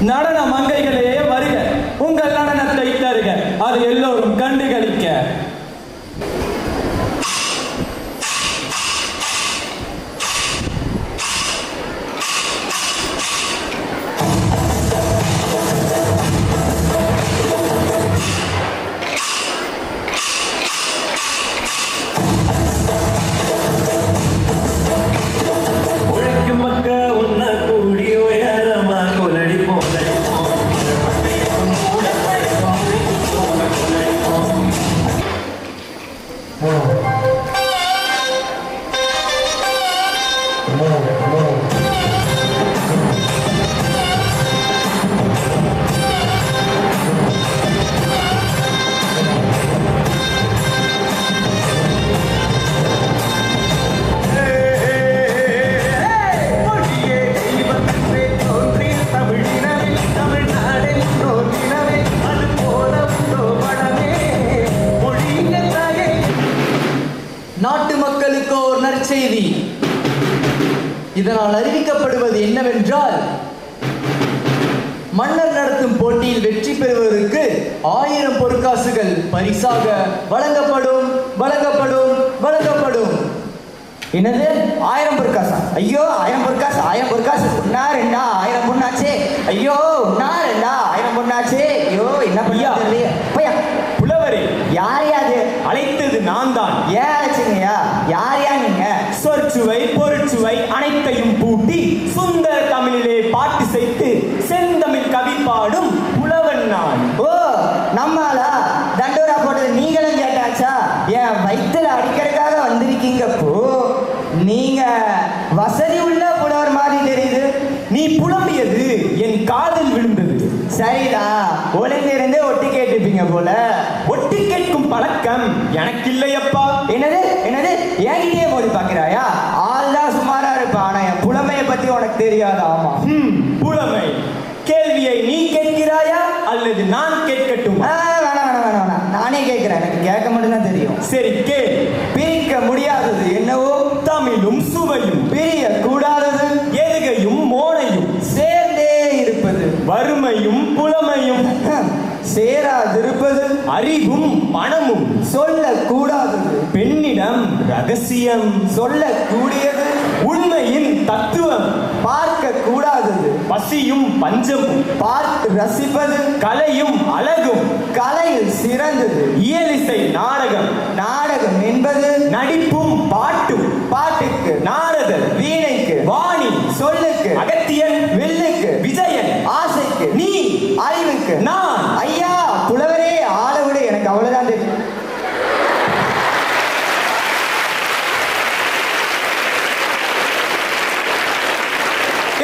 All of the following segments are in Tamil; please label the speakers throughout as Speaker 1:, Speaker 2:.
Speaker 1: நடன மங்கைகளே வருக, உங்கள் நடனத்தை தருக, அது எல்லோரும் கண்டுகளிக்க.
Speaker 2: நாட்டு மக்களுக்கு ஒரு நற்செய்தி. இதனால் அறிவிக்கப்படுவது என்னவென்றால், மன்னர் நடத்தும் போட்டியில் வெற்றி பெறுவதற்கு 1000 பொற்காசுகள் பரிசாக வழங்கப்படும்.
Speaker 3: என்னது 1000 பொற்காசா? ஐயோ 1000 பொற்காசு ஒன்னா ரெண்டா 1000 பொண்ணாச்சே. ஐயோ ஒன்னா ரெண்டா 1000 பொண்ணாச்சே. ஐயோ என்ன பையா பையா
Speaker 1: புலவரே,
Speaker 3: யார் யாது?
Speaker 1: அழைத்தது நான் தான்.
Speaker 3: ஏன் அழைச்சிங்கய்யா? யாரையா நீங்க?
Speaker 1: சொற்சுவை பொருட்சுவை அனைத்தையும் பூட்டி சுந்தர தமிழிலே பாட்டு செய்து செந்தமிழ் கவி பாடும் புலவன் நான்.
Speaker 3: ஓ நம்மளா தண்டோரா போட்டது நீங்களும் கேட்டாச்சா? என் வயிற்றுல அடிக்கிறதுக்காக வந்திருக்கீங்கப்போ நீங்க வசதி உள்ள புலவர் மாதிரி தெரியுது.
Speaker 1: நீ புலம்பியது என் காதில் விழுந்தது.
Speaker 3: சரிடா, ஒளிந்திருந்து ஒட்டி கேட்டுப்பீங்க போல.
Speaker 1: ஒட்டி கேட்கும் பழக்கம் எனக்கு இல்லையப்பா.
Speaker 3: என்னது என்கிட்டயே போது பாக்குறாயா? ஆள் தான் சுமாரா இருப்பா, ஆனா என் புலமையை பத்தி உனக்கு தெரியாது. ஆமா,
Speaker 1: புலமை கேள்வியை நீ கேட்கிறாயா அல்லது நான் கேட்கட்டும்?
Speaker 3: வேணாம், நானே கேட்கிறேன். எனக்கு கேட்க மட்டும்தான் தெரியும்.
Speaker 1: சரி கேள்.
Speaker 3: பிரிக்க முடியாதது என்னவோ?
Speaker 1: தமிழும் சுவையும்.
Speaker 3: பிரிய கூடாதது
Speaker 1: எதுகையும் மோனையும்.
Speaker 3: சேர்ந்தே இருப்பது.
Speaker 1: வறுமையும் புலமையும்.
Speaker 3: சேராதிருப்பது.
Speaker 1: அறிவும் பணமும்.
Speaker 3: சொல்ல கூடாதது.
Speaker 1: பெண்ணிடம் ரகசியம்.
Speaker 3: சொல்ல கூடியது.
Speaker 1: உண்மையின் தத்துவம்.
Speaker 3: பார்க்க கூடாதது.
Speaker 1: பசியும் பஞ்சமும்.
Speaker 3: பார்த்து ரசிப்பது.
Speaker 1: கலையும் அழகும்.
Speaker 3: கலையில் சிறந்தது.
Speaker 1: இயலிசை நாடகம்.
Speaker 3: நாடகம் என்பது
Speaker 1: நடிப்பும் பாட்டும்.
Speaker 3: பாட்டுக்கு
Speaker 1: நாரதர்.
Speaker 3: வீணைக்கு.
Speaker 1: வாணி.
Speaker 3: சொல்லுக்கு.
Speaker 1: அகத்தியன்.
Speaker 3: வில்லுக்கு.
Speaker 1: விஜயன்.
Speaker 3: ஆசைக்கு.
Speaker 1: நீ.
Speaker 3: அறிவுக்கு.
Speaker 1: நான்.
Speaker 3: ஐயா புலவரே, ஆளை விட, எனக்கு அவ்வளவுதான் தெரியும்.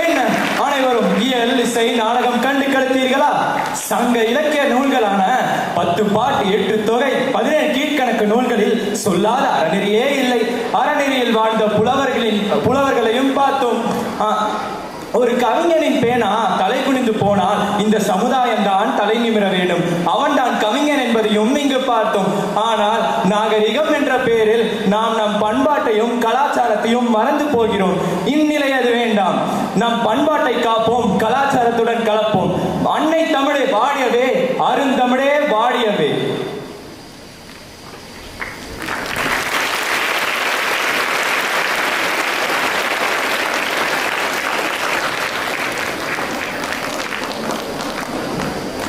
Speaker 1: என்ன அனைவரும் இயல் இசை நாடகம் கண்டு கழித்தீர்களா? சங்க இலக்கிய நூல்களான 10 பாட்டு 8 தொகை 17 கீழ்கணக்கு நூல்களில் சொல்லாத அறநெறியே இல்லை. அறநெறியில் வாழ்ந்த புலவர்களையும் பார்த்தோம். ஒரு கவிஞனின் பேனா தலை குனிந்து போனால் இந்த சமுதாயம் தான் தலை நிமிர வேண்டும். அவன் தான் கவிஞன் என்பதையும் இங்கு பார்த்தோம். ஆனால் நாகரிகம் என்ற பெயரில் நாம் நம் பண்பாட்டையும் கலாச்சாரத்தையும் மறந்து போகிறோம். இந்நிலை அது வேண்டாம். நம் பண்பாட்டை காப்போம், கலாச்சாரத்துடன் கலப்போம். அன்னை தமிழே வாடியவே, அருந்தமிழே வாடியவே.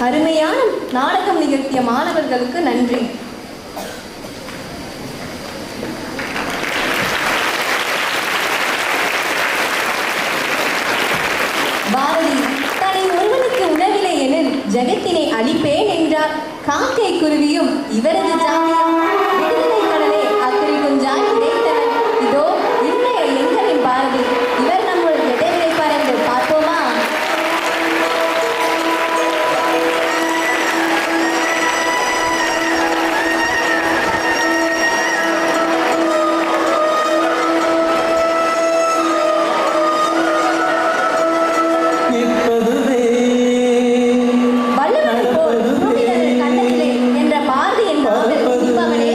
Speaker 4: அருமையான நாடகம் நிகழ்த்திய மாணவர்களுக்கு நன்றி. பாரதி தன்னை ஒருவனுக்கு உணவில்லை எனில் ஜகத்தினை அழிப்பேன் என்றார். காக்கை குருவியும் இவரது ஜாதியம். விடுதலை கடலே அக்கறை கொஞ்சாய் இறைத்தவர். இதோ இன்றைய எங்களின் பாரதி. இவர் நம்முடைய எடைவிலை பறந்து பார்ப்போமா? வள்ளுவர் போல் பூமிதனில் கண்டதில்லை என்ற பாரதி என்பவர் இவ்வகனே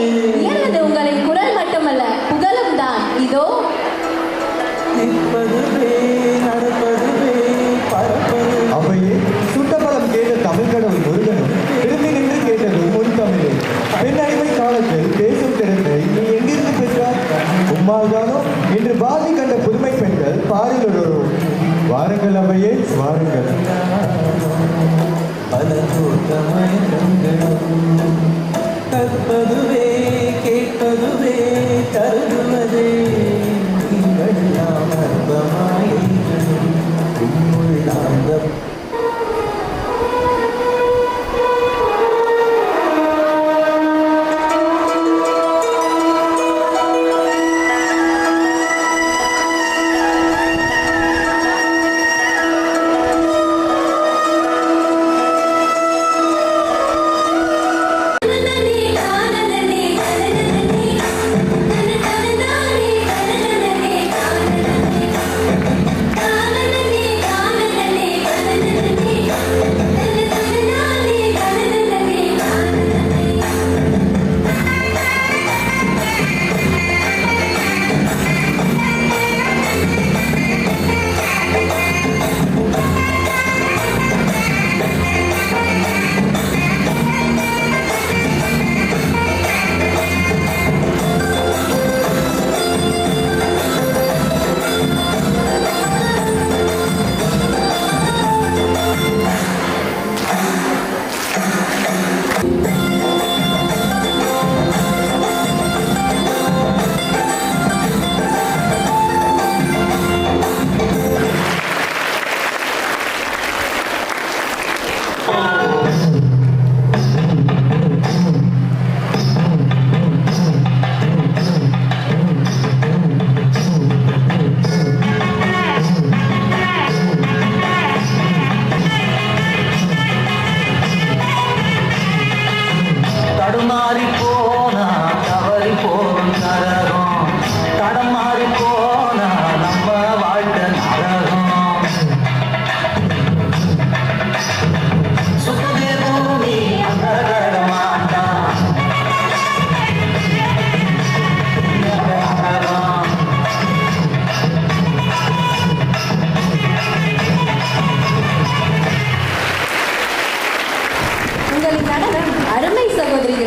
Speaker 4: சகோதரிகளே